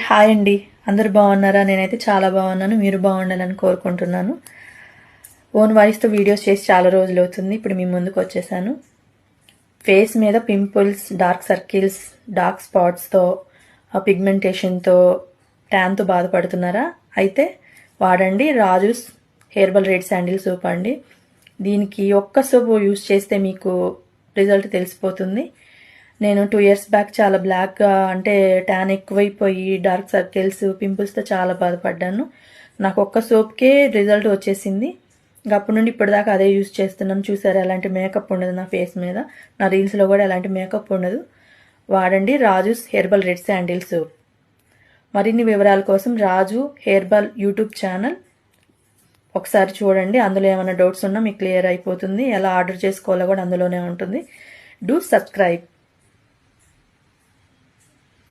Hi అండి. అందరూ బాగున్నారా? నేనైతే చాలా బాగున్నాను. మీరు బాగుండాలని కోరుకుంటున్నాను. ఓన్ వాయిస్తో వీడియోస్ చేసి చాలా రోజులు అవుతుంది. ఇప్పుడు మీ ముందుకు వచ్చేసాను. ఫేస్ మీద పింపుల్స్, డార్క్ సర్కిల్స్, డార్క్ స్పాట్స్తో, పిగ్మెంటేషన్తో, ట్యాన్తో బాధపడుతున్నారా? అయితే వాడండి Raju's herbal red sandal soap అండి. దీనికి ఒక్క సోప్ యూస్ చేస్తే మీకు రిజల్ట్ తెలిసిపోతుంది. నేను 2 ఇయర్స్ బ్యాక్ చాలా బ్లాక్గా అంటే ట్యాన్ ఎక్కువైపోయి డార్క్ సర్కిల్స్ పింపుల్స్తో చాలా బాధపడ్డాను. నాకు ఒక్క సోప్కే రిజల్ట్ వచ్చేసింది. ఇంకా అప్పటి నుండి ఇప్పటిదాకా అదే యూజ్ చేస్తున్నాను. చూసారా, ఎలాంటి మేకప్ ఉండదు నా ఫేస్ మీద. నా రీల్స్లో కూడా ఎలాంటి మేకప్ ఉండదు. వాడండి Raju's herbal red sandal soap. మరిన్ని వివరాల కోసం రాజు హెర్బల్ యూట్యూబ్ ఛానల్ ఒకసారి చూడండి. అందులో ఏమైనా డౌట్స్ ఉన్నా మీకు క్లియర్ అయిపోతుంది. ఎలా ఆర్డర్ చేసుకోవాలో కూడా అందులోనే ఉంటుంది. Do subscribe.